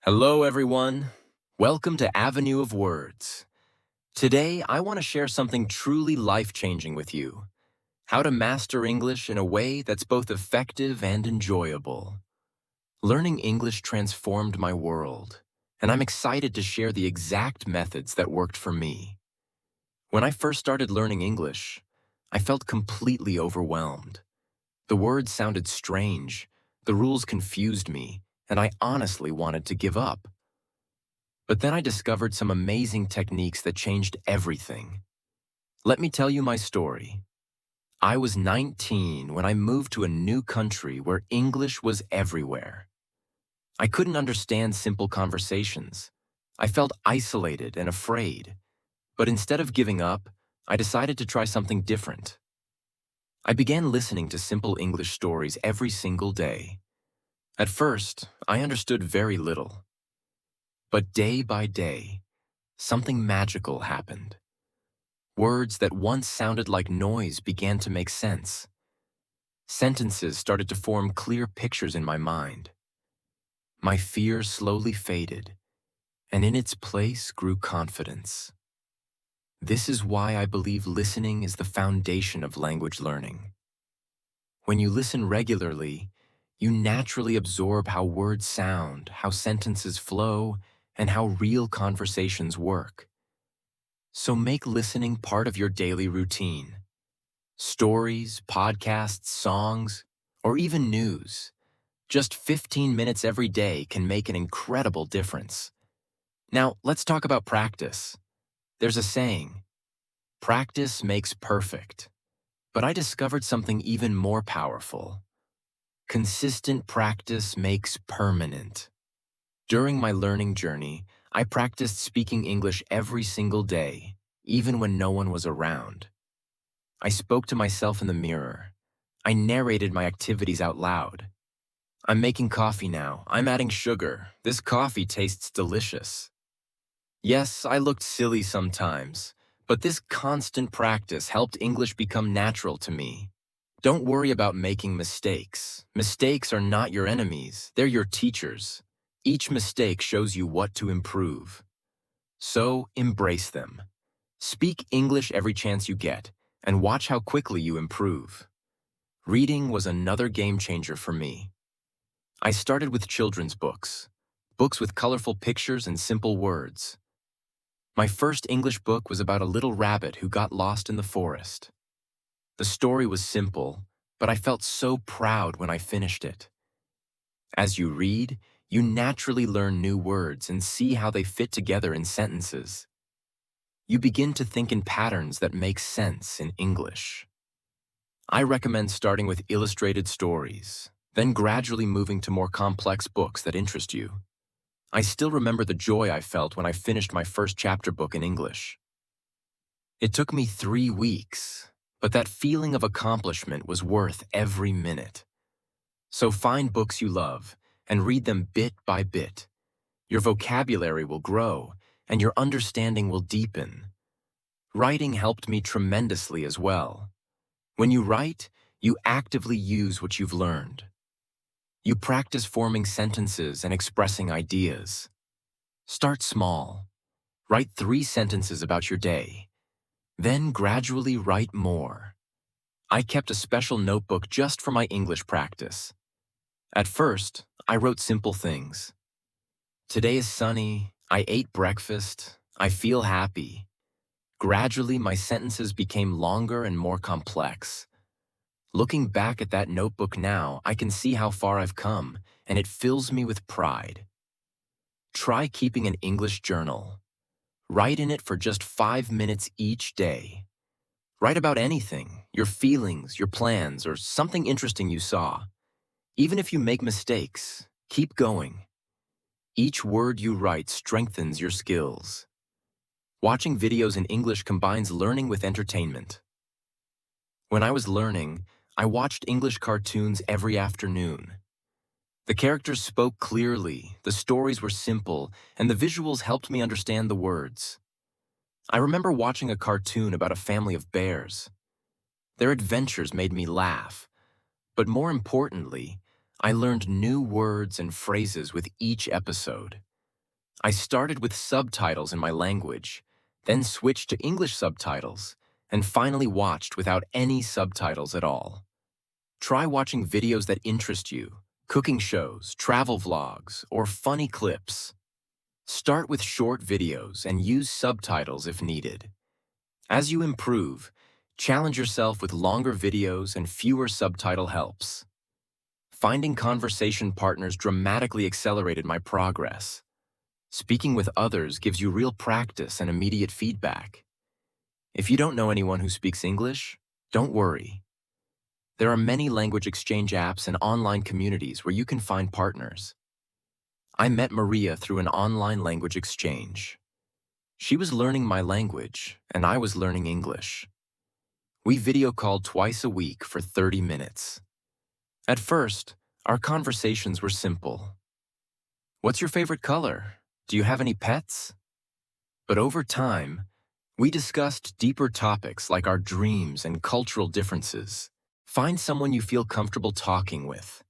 Hello, everyone. Welcome to Avenue of Words. Today, I want to share something truly life-changing with you. How to master English in a way that's both effective and enjoyable. Learning English transformed my world, and I'm excited to share the exact methods that worked for me. When I first started learning English, I felt completely overwhelmed. The words sounded strange, the rules confused me, and I honestly wanted to give up. But then I discovered some amazing techniques that changed everything. Let me tell you my story. I was 19 when I moved to a new country where English was everywhere. I couldn't understand simple conversations. I felt isolated and afraid. But instead of giving up, I decided to try something different. I began listening to simple English stories every single day. At first, I understood very little. But day by day, something magical happened. Words that once sounded like noise began to make sense. Sentences started to form clear pictures in my mind. My fear slowly faded, and in its place grew confidence. This is why I believe listening is the foundation of language learning. When you listen regularly, you naturally absorb how words sound, how sentences flow, and how real conversations work. So make listening part of your daily routine. Stories, podcasts, songs, or even news. Just 15 minutes every day can make an incredible difference. Now, let's talk about practice. There's a saying, practice makes perfect. But I discovered something even more powerful. Consistent practice makes permanent. During my learning journey, I practiced speaking English every single day, even when no one was around. I spoke to myself in the mirror. I narrated my activities out loud. I'm making coffee now. I'm adding sugar. This coffee tastes delicious. Yes, I looked silly sometimes, but this constant practice helped English become natural to me. Don't worry about making mistakes. Mistakes are not your enemies. They're your teachers. Each mistake shows you what to improve. So, embrace them. Speak English every chance you get, and watch how quickly you improve. Reading was another game changer for me. I started with children's books, books with colorful pictures and simple words. My first English book was about a little rabbit who got lost in the forest. The story was simple, but I felt so proud when I finished it. As you read, you naturally learn new words and see how they fit together in sentences. You begin to think in patterns that make sense in English. I recommend starting with illustrated stories, then gradually moving to more complex books that interest you. I still remember the joy I felt when I finished my first chapter book in English. It took me 3 weeks, but that feeling of accomplishment was worth every minute. So find books you love and read them bit by bit. Your vocabulary will grow and your understanding will deepen. Writing helped me tremendously as well. When you write, you actively use what you've learned. You practice forming sentences and expressing ideas. Start small. Write 3 sentences about your day. Then gradually write more. I kept a special notebook just for my English practice. At first, I wrote simple things. Today is sunny, I ate breakfast, I feel happy. Gradually, my sentences became longer and more complex. Looking back at that notebook now, I can see how far I've come, and it fills me with pride. Try keeping an English journal. Write in it for just 5 minutes each day. Write about anything, your feelings, your plans, or something interesting you saw. Even if you make mistakes, keep going. Each word you write strengthens your skills. Watching videos in English combines learning with entertainment. When I was learning, I watched English cartoons every afternoon. The characters spoke clearly, the stories were simple, and the visuals helped me understand the words. I remember watching a cartoon about a family of bears. Their adventures made me laugh, but more importantly, I learned new words and phrases with each episode. I started with subtitles in my language, then switched to English subtitles, and finally watched without any subtitles at all. Try watching videos that interest you, cooking shows, travel vlogs, or funny clips. Start with short videos and use subtitles if needed. As you improve, challenge yourself with longer videos and fewer subtitle helps. Finding conversation partners dramatically accelerated my progress. Speaking with others gives you real practice and immediate feedback. If you don't know anyone who speaks English, don't worry. There are many language exchange apps and online communities where you can find partners. I met Maria through an online language exchange. She was learning my language, and I was learning English. We video called twice a week for 30 minutes. At first, our conversations were simple. What's your favorite color? Do you have any pets? But over time, we discussed deeper topics like our dreams and cultural differences. Find someone you feel comfortable talking with.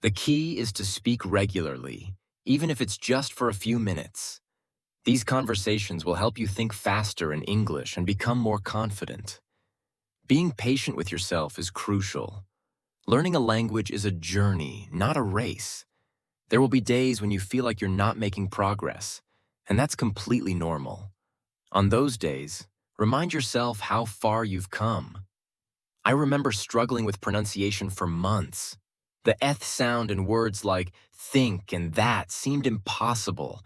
The key is to speak regularly, even if it's just for a few minutes. These conversations will help you think faster in English and become more confident. Being patient with yourself is crucial. Learning a language is a journey, not a race. There will be days when you feel like you're not making progress, and that's completely normal. On those days, remind yourself how far you've come. I remember struggling with pronunciation for months. The th sound in words like think and that seemed impossible.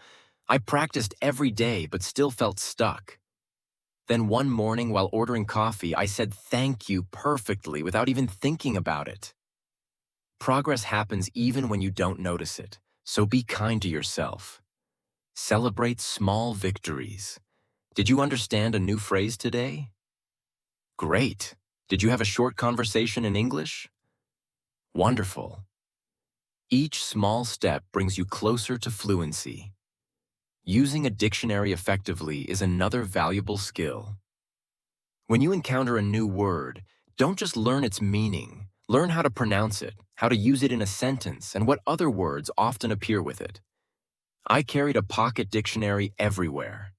I practiced every day but still felt stuck. Then one morning while ordering coffee, I said thank you perfectly without even thinking about it. Progress happens even when you don't notice it, so be kind to yourself. Celebrate small victories. Did you understand a new phrase today? Great. Did you have a short conversation in English? Wonderful. Each small step brings you closer to fluency. Using a dictionary effectively is another valuable skill. When you encounter a new word, don't just learn its meaning. Learn how to pronounce it, how to use it in a sentence, and what other words often appear with it. I carried a pocket dictionary everywhere.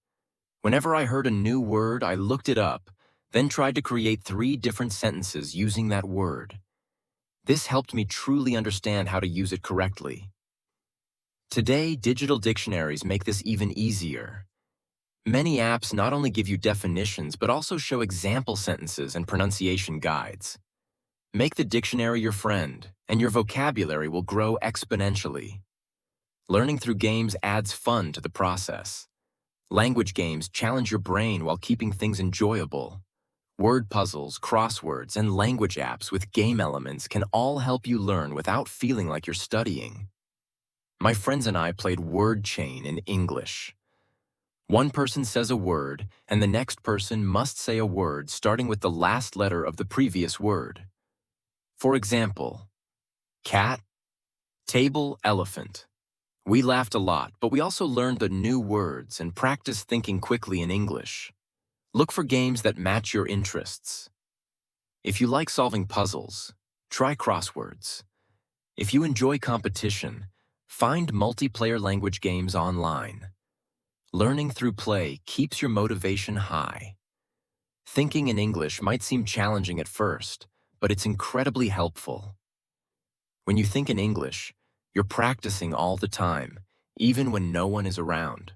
Whenever I heard a new word, I looked it up, then tried to create 3 different sentences using that word. This helped me truly understand how to use it correctly. Today, digital dictionaries make this even easier. Many apps not only give you definitions, but also show example sentences and pronunciation guides. Make the dictionary your friend, and your vocabulary will grow exponentially. Learning through games adds fun to the process. Language games challenge your brain while keeping things enjoyable. Word puzzles, crosswords, and language apps with game elements can all help you learn without feeling like you're studying. My friends and I played word chain in English. One person says a word, and the next person must say a word starting with the last letter of the previous word. For example, cat, table, elephant. We laughed a lot, but we also learned the new words and practiced thinking quickly in English. Look for games that match your interests. If you like solving puzzles, try crosswords. If you enjoy competition, find multiplayer language games online. Learning through play keeps your motivation high. Thinking in English might seem challenging at first, but it's incredibly helpful. When you think in English, you're practicing all the time, even when no one is around.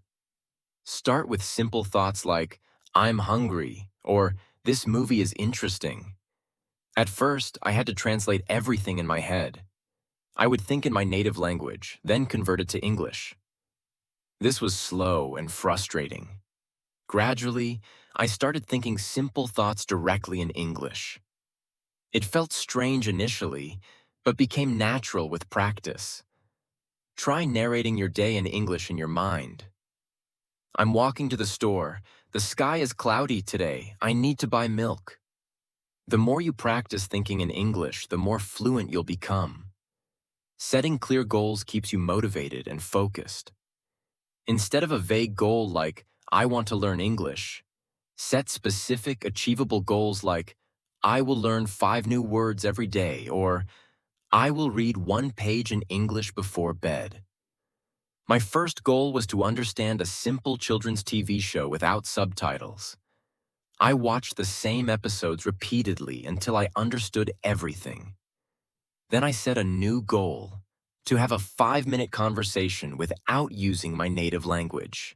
Start with simple thoughts like, I'm hungry, or this movie is interesting. At first, I had to translate everything in my head. I would think in my native language, then convert it to English. This was slow and frustrating. Gradually, I started thinking simple thoughts directly in English. It felt strange initially, but became natural with practice. Try narrating your day in English in your mind. I'm walking to the store. The sky is cloudy today. I need to buy milk. The more you practice thinking in English, the more fluent you'll become. Setting clear goals keeps you motivated and focused. Instead of a vague goal like, I want to learn English, set specific, achievable goals like, I will learn 5 new words every day, or I will read 1 page in English before bed. My first goal was to understand a simple children's TV show without subtitles. I watched the same episodes repeatedly until I understood everything. Then I set a new goal, to have a 5-minute conversation without using my native language.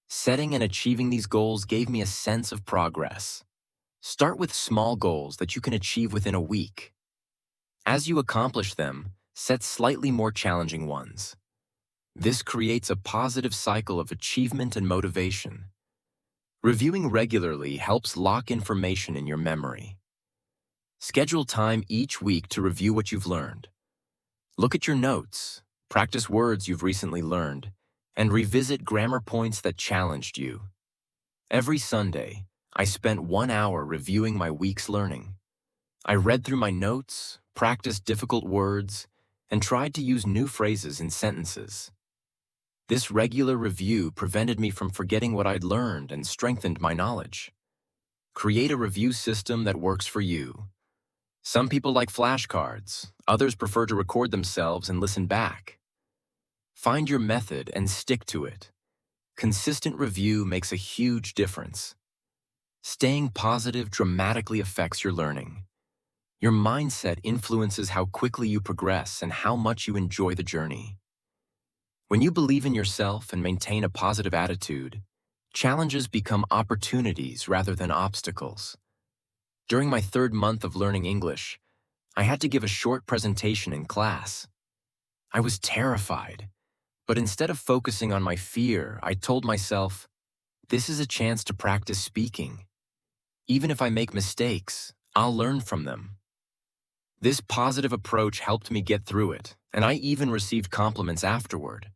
Setting and achieving these goals gave me a sense of progress. Start with small goals that you can achieve within a week. As you accomplish them, set slightly more challenging ones. This creates a positive cycle of achievement and motivation. Reviewing regularly helps lock information in your memory. Schedule time each week to review what you've learned. Look at your notes, practice words you've recently learned, and revisit grammar points that challenged you. Every Sunday, I spent 1 hour reviewing my week's learning. I read through my notes, practiced difficult words, and tried to use new phrases in sentences. This regular review prevented me from forgetting what I'd learned and strengthened my knowledge. Create a review system that works for you. Some people like flashcards, others prefer to record themselves and listen back. Find your method and stick to it. Consistent review makes a huge difference. Staying positive dramatically affects your learning. Your mindset influences how quickly you progress and how much you enjoy the journey. When you believe in yourself and maintain a positive attitude, challenges become opportunities rather than obstacles. During my 3rd month of learning English, I had to give a short presentation in class. I was terrified, but instead of focusing on my fear, I told myself, this is a chance to practice speaking. Even if I make mistakes, I'll learn from them. This positive approach helped me get through it, and I even received compliments afterward.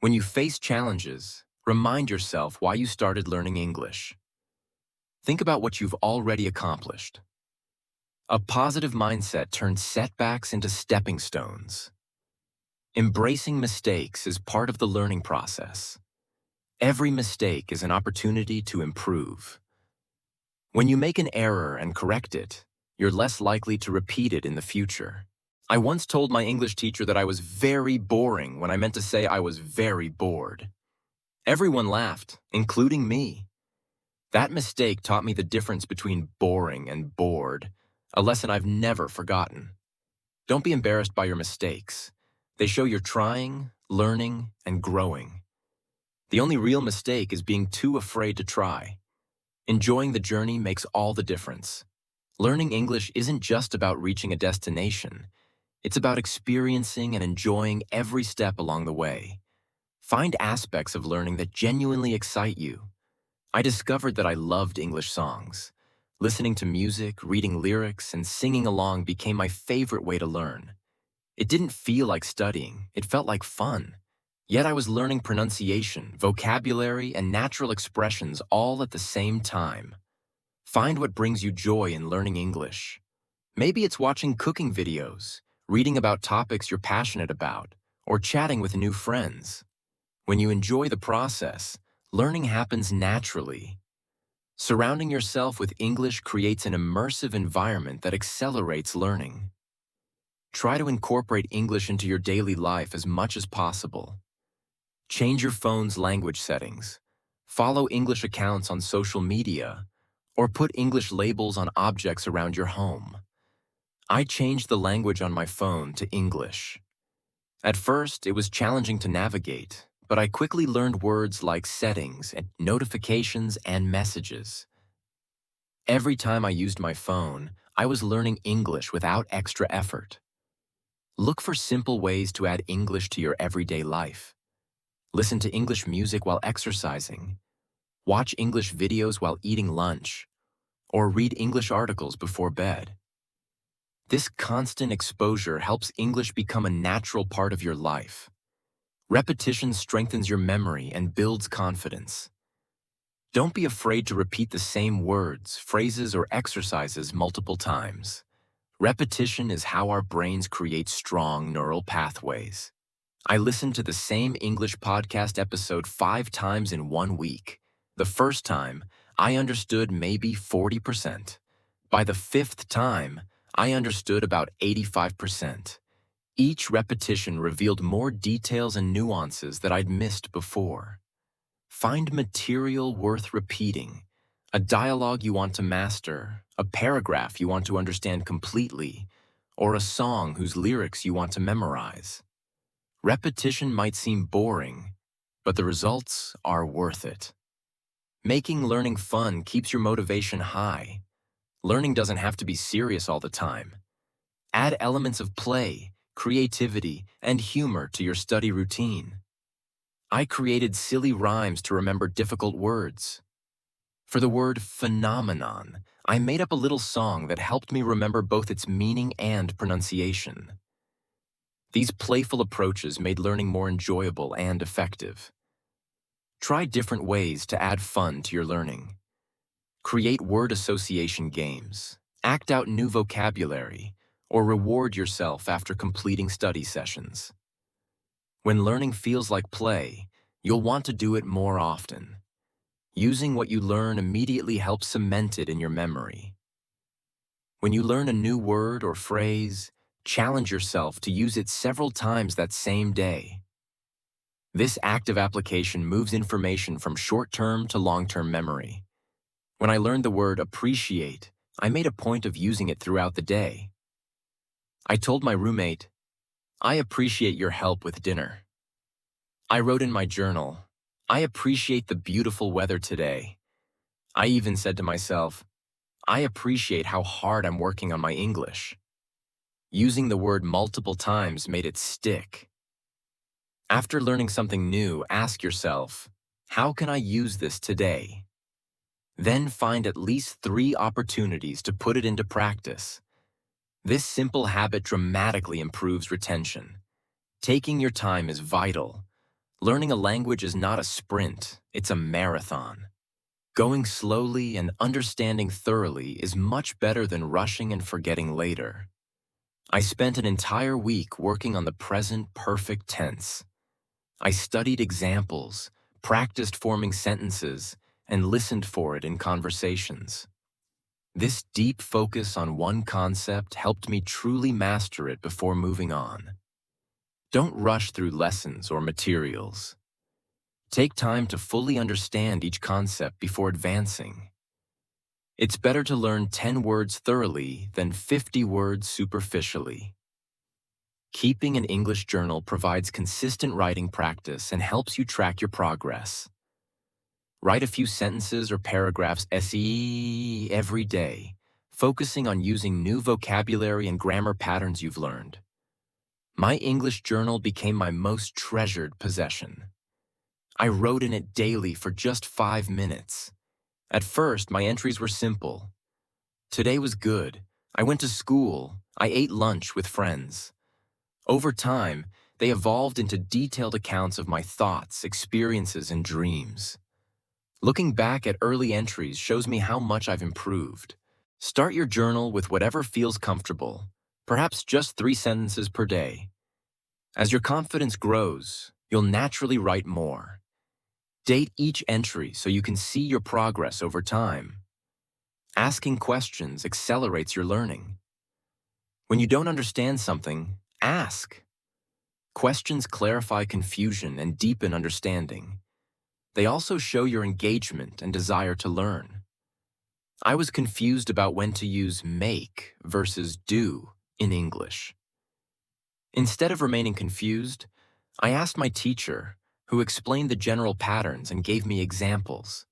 When you face challenges, remind yourself why you started learning English. Think about what you've already accomplished. A positive mindset turns setbacks into stepping stones. Embracing mistakes is part of the learning process. Every mistake is an opportunity to improve. When you make an error and correct it, you're less likely to repeat it in the future. I once told my English teacher that I was very boring when I meant to say I was very bored. Everyone laughed, including me. That mistake taught me the difference between boring and bored, a lesson I've never forgotten. Don't be embarrassed by your mistakes. They show you're trying, learning, and growing. The only real mistake is being too afraid to try. Enjoying the journey makes all the difference. Learning English isn't just about reaching a destination. It's about experiencing and enjoying every step along the way. Find aspects of learning that genuinely excite you. I discovered that I loved English songs. Listening to music, reading lyrics, and singing along became my favorite way to learn. It didn't feel like studying, it felt like fun. Yet I was learning pronunciation, vocabulary, and natural expressions all at the same time. Find what brings you joy in learning English. Maybe it's watching cooking videos, reading about topics you're passionate about, or chatting with new friends. When you enjoy the process, learning happens naturally. Surrounding yourself with English creates an immersive environment that accelerates learning. Try to incorporate English into your daily life as much as possible. Change your phone's language settings. Follow English accounts on social media, or put English labels on objects around your home. I changed the language on my phone to English. At first, it was challenging to navigate, but I quickly learned words like settings and notifications and messages. Every time I used my phone, I was learning English without extra effort. Look for simple ways to add English to your everyday life. Listen to English music while exercising. Watch English videos while eating lunch, or read English articles before bed. This constant exposure helps English become a natural part of your life. Repetition strengthens your memory and builds confidence. Don't be afraid to repeat the same words, phrases, or exercises multiple times. Repetition is how our brains create strong neural pathways. I listened to the same English podcast episode 5 times in 1 week. The first time, I understood maybe 40%. By the 5th time, I understood about 85%. Each repetition revealed more details and nuances that I'd missed before. Find material worth repeating, a dialogue you want to master, a paragraph you want to understand completely, or a song whose lyrics you want to memorize. Repetition might seem boring, but the results are worth it. Making learning fun keeps your motivation high. Learning doesn't have to be serious all the time. Add elements of play, creativity, and humor to your study routine. I created silly rhymes to remember difficult words. For the word phenomenon, I made up a little song that helped me remember both its meaning and pronunciation. These playful approaches made learning more enjoyable and effective. Try different ways to add fun to your learning. Create word association games, act out new vocabulary, or reward yourself after completing study sessions. When learning feels like play, you'll want to do it more often. Using what you learn immediately helps cement it in your memory. When you learn a new word or phrase, challenge yourself to use it several times that same day. This active application moves information from short-term to long-term memory. When I learned the word appreciate, I made a point of using it throughout the day. I told my roommate, "I appreciate your help with dinner." I wrote in my journal, "I appreciate the beautiful weather today." I even said to myself, "I appreciate how hard I'm working on my English." Using the word multiple times made it stick. After learning something new, ask yourself, how can I use this today? Then find at least 3 opportunities to put it into practice. This simple habit dramatically improves retention. Taking your time is vital. Learning a language is not a sprint, it's a marathon. Going slowly and understanding thoroughly is much better than rushing and forgetting later. I spent an entire week working on the present perfect tense. I studied examples, practiced forming sentences, and listened for it in conversations. This deep focus on one concept helped me truly master it before moving on. Don't rush through lessons or materials. Take time to fully understand each concept before advancing. It's better to learn 10 words thoroughly than 50 words superficially. Keeping an English journal provides consistent writing practice and helps you track your progress. Write a few sentences or paragraphs every day, focusing on using new vocabulary and grammar patterns you've learned. My English journal became my most treasured possession. I wrote in it daily for just 5 minutes. At first, my entries were simple. Today was good. I went to school. I ate lunch with friends. Over time, they evolved into detailed accounts of my thoughts, experiences, and dreams. Looking back at early entries shows me how much I've improved. Start your journal with whatever feels comfortable, perhaps just 3 sentences per day. As your confidence grows, you'll naturally write more. Date each entry so you can see your progress over time. Asking questions accelerates your learning. When you don't understand something, ask. Questions clarify confusion and deepen understanding. They also show your engagement and desire to learn. I was confused about when to use make versus do in English. Instead of remaining confused, I asked my teacher, who explained the general patterns and gave me examples.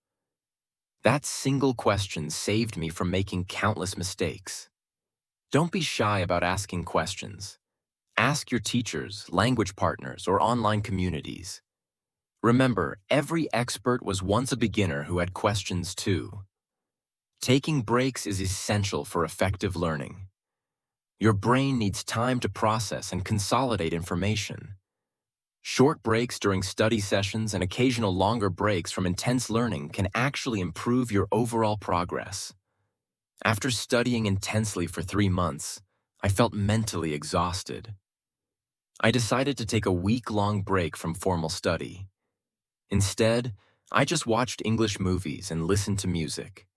That single question saved me from making countless mistakes. Don't be shy about asking questions. Ask your teachers, language partners, or online communities. Remember, every expert was once a beginner who had questions too. Taking breaks is essential for effective learning. Your brain needs time to process and consolidate information. Short breaks during study sessions and occasional longer breaks from intense learning can actually improve your overall progress. After studying intensely for 3 months, I felt mentally exhausted. I decided to take a week-long break from formal study. Instead, I just watched English movies and listened to music.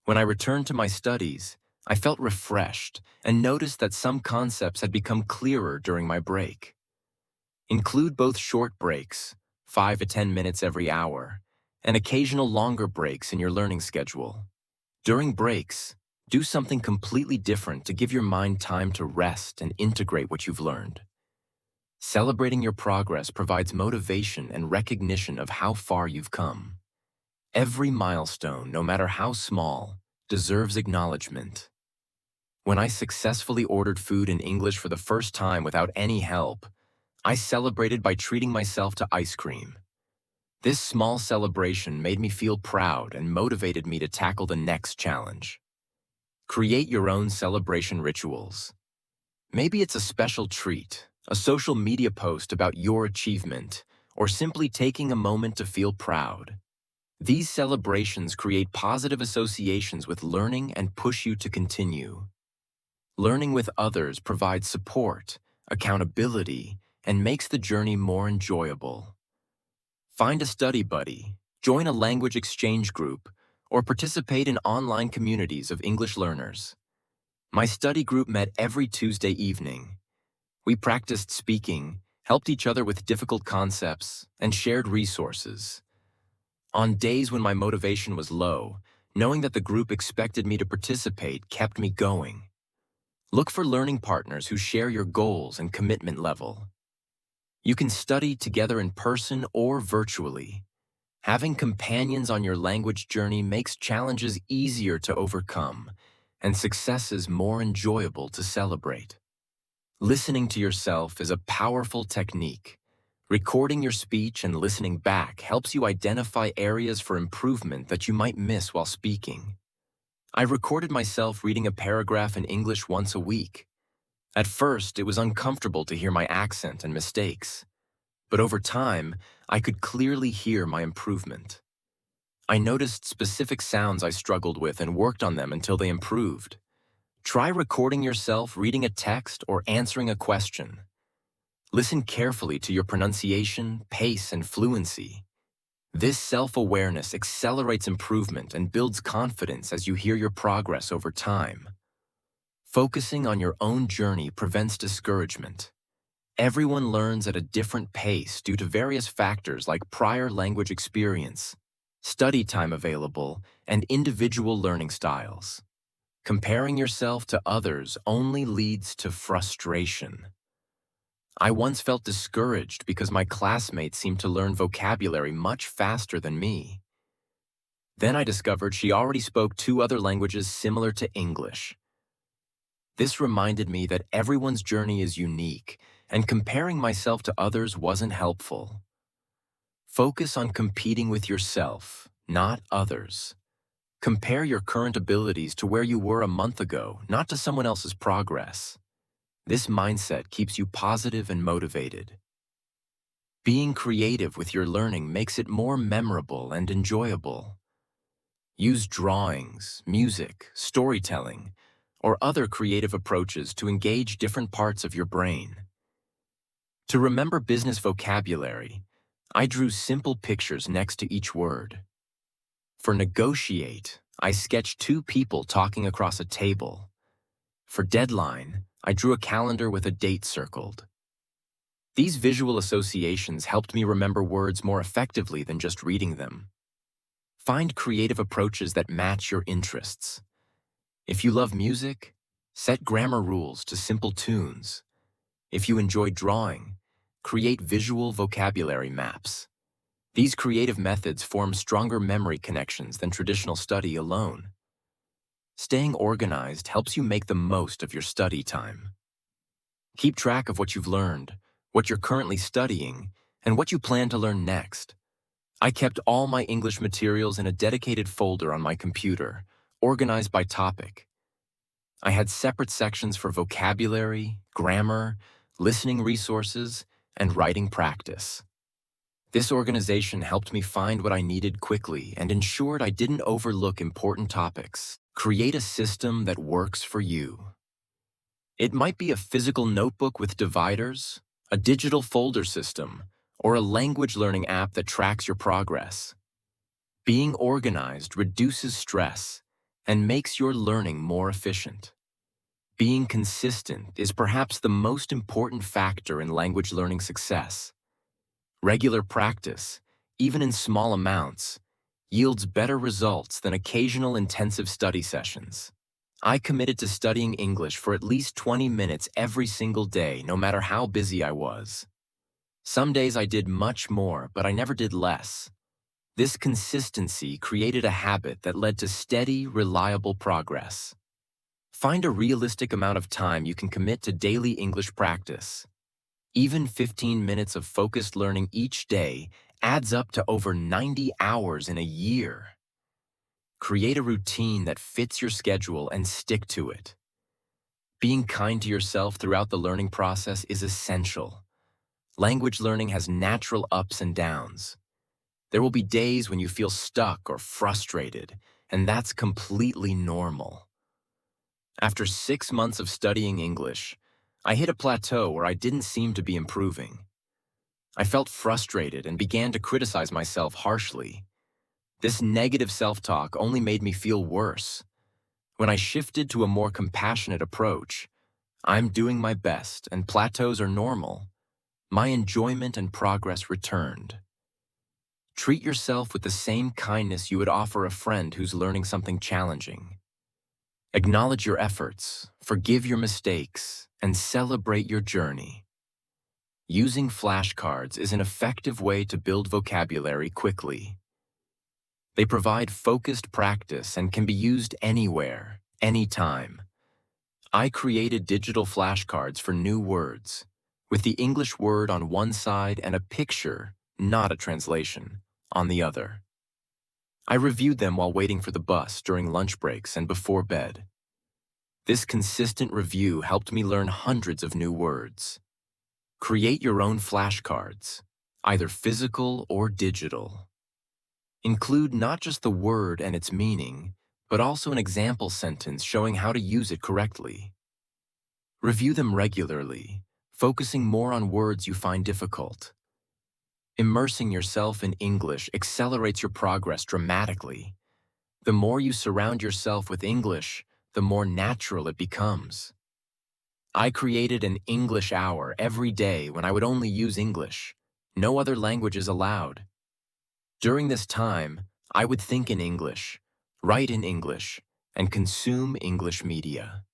When I returned to my studies, I felt refreshed and noticed that some concepts had become clearer during my break. Include both short breaks, 5 to 10 minutes every hour, and occasional longer breaks in your learning schedule. During breaks, do something completely different to give your mind time to rest and integrate what you've learned. Celebrating your progress provides motivation and recognition of how far you've come. Every milestone, no matter how small, deserves acknowledgement. When I successfully ordered food in English for the first time without any help, I celebrated by treating myself to ice cream. This small celebration made me feel proud and motivated me to tackle the next challenge. Create your own celebration rituals. Maybe it's a special treat, a social media post about your achievement, or simply taking a moment to feel proud. These celebrations create positive associations with learning and push you to continue. Learning with others provides support, accountability, and makes the journey more enjoyable. Find a study buddy, join a language exchange group, or participate in online communities of English learners. My study group met every Tuesday evening. We practiced speaking, helped each other with difficult concepts, and shared resources. On days when my motivation was low, knowing that the group expected me to participate kept me going. Look for learning partners who share your goals and commitment level. You can study together in person or virtually. Having companions on your language journey makes challenges easier to overcome and successes more enjoyable to celebrate. Listening to yourself is a powerful technique. Recording your speech and listening back helps you identify areas for improvement that you might miss while speaking. I recorded myself reading a paragraph in English once a week. At first, it was uncomfortable to hear my accent and mistakes, but over time, I could clearly hear my improvement. I noticed specific sounds I struggled with and worked on them until they improved. Try recording yourself reading a text or answering a question. Listen carefully to your pronunciation, pace, and fluency. This self-awareness accelerates improvement and builds confidence as you hear your progress over time. Focusing on your own journey prevents discouragement. Everyone learns at a different pace due to various factors like prior language experience, study time available, and individual learning styles. Comparing yourself to others only leads to frustration. I once felt discouraged because my classmates seemed to learn vocabulary much faster than me. Then I discovered she already spoke 2 other languages similar to English. This reminded me that everyone's journey is unique, and comparing myself to others wasn't helpful. Focus on competing with yourself, not others. Compare your current abilities to where you were a month ago, not to someone else's progress. This mindset keeps you positive and motivated. Being creative with your learning makes it more memorable and enjoyable. Use drawings, music, storytelling, or other creative approaches to engage different parts of your brain. To remember business vocabulary, I drew simple pictures next to each word. For negotiate, I sketched 2 people talking across a table. For deadline, I drew a calendar with a date circled. These visual associations helped me remember words more effectively than just reading them. Find creative approaches that match your interests. If you love music, set grammar rules to simple tunes. If you enjoy drawing, create visual vocabulary maps. These creative methods form stronger memory connections than traditional study alone. Staying organized helps you make the most of your study time. Keep track of what you've learned, what you're currently studying, and what you plan to learn next. I kept all my English materials in a dedicated folder on my computer, organized by topic. I had separate sections for vocabulary, grammar, listening resources, and writing practice. This organization helped me find what I needed quickly and ensured I didn't overlook important topics. Create a system that works for you. It might be a physical notebook with dividers, a digital folder system, or a language learning app that tracks your progress. Being organized reduces stress and makes your learning more efficient. Being consistent is perhaps the most important factor in language learning success. Regular practice, even in small amounts, yields better results than occasional intensive study sessions. I committed to studying English for at least 20 minutes every single day, no matter how busy I was. Some days I did much more, but I never did less. This consistency created a habit that led to steady, reliable progress. Find a realistic amount of time you can commit to daily English practice. Even 15 minutes of focused learning each day adds up to over 90 hours in a year. Create a routine that fits your schedule and stick to it. Being kind to yourself throughout the learning process is essential. Language learning has natural ups and downs. There will be days when you feel stuck or frustrated, and that's completely normal. After 6 months of studying English, I hit a plateau where I didn't seem to be improving. I felt frustrated and began to criticize myself harshly. This negative self-talk only made me feel worse. When I shifted to a more compassionate approach, I'm doing my best and plateaus are normal, my enjoyment and progress returned. Treat yourself with the same kindness you would offer a friend who's learning something challenging. Acknowledge your efforts, forgive your mistakes, and celebrate your journey. Using flashcards is an effective way to build vocabulary quickly. They provide focused practice and can be used anywhere, anytime. I created digital flashcards for new words, with the English word on one side and a picture, not a translation, on the other. I reviewed them while waiting for the bus, during lunch breaks, and before bed. This consistent review helped me learn hundreds of new words. Create your own flashcards, either physical or digital. Include not just the word and its meaning, but also an example sentence showing how to use it correctly. Review them regularly, focusing more on words you find difficult. Immersing yourself in English accelerates your progress dramatically. The more you surround yourself with English, the more natural it becomes. I created an English hour every day when I would only use English. No other languages allowed. During this time, I would think in English, write in English, and consume English media.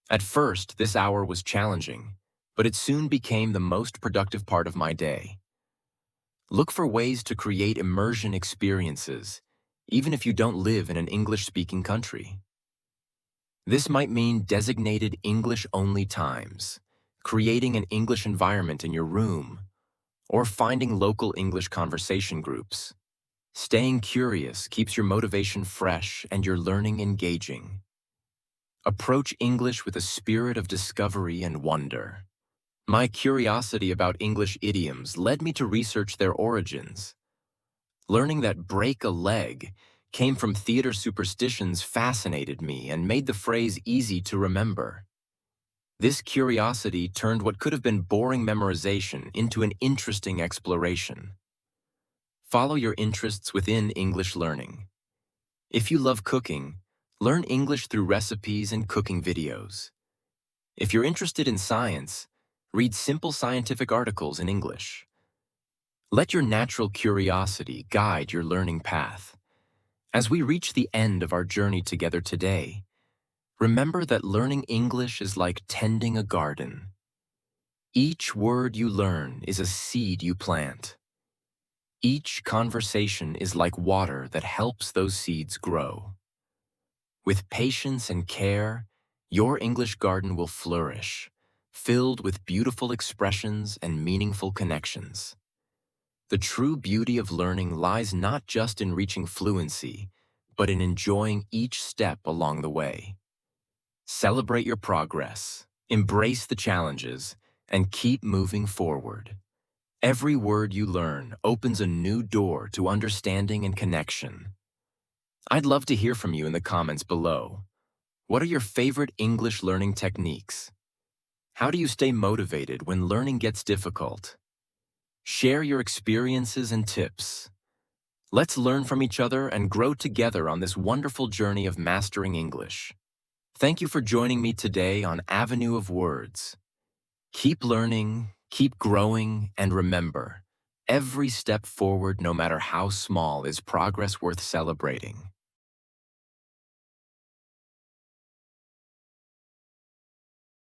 At first, this hour was challenging, but it soon became the most productive part of my day. Look for ways to create immersion experiences, even if you don't live in an English-speaking country. This might mean designated English-only times, creating an English environment in your room, or finding local English conversation groups. Staying curious keeps your motivation fresh and your learning engaging. Approach English with a spirit of discovery and wonder. My curiosity about English idioms led me to research their origins. Learning that break a leg came from theater superstitions fascinated me and made the phrase easy to remember. This curiosity turned what could have been boring memorization into an interesting exploration. Follow your interests within English learning. If you love cooking, learn English through recipes and cooking videos. If you're interested in science, read simple scientific articles in English. Let your natural curiosity guide your learning path. As we reach the end of our journey together today, remember that learning English is like tending a garden. Each word you learn is a seed you plant. Each conversation is like water that helps those seeds grow. With patience and care, your English garden will flourish, filled with beautiful expressions and meaningful connections. The true beauty of learning lies not just in reaching fluency, but in enjoying each step along the way. Celebrate your progress, embrace the challenges, and keep moving forward. Every word you learn opens a new door to understanding and connection. I'd love to hear from you in the comments below. What are your favorite English learning techniques? How do you stay motivated when learning gets difficult? Share your experiences and tips. Let's learn from each other and grow together on this wonderful journey of mastering English. Thank you for joining me today on Avenue of Words. Keep learning, keep growing, and remember, every step forward, no matter how small, is progress worth celebrating.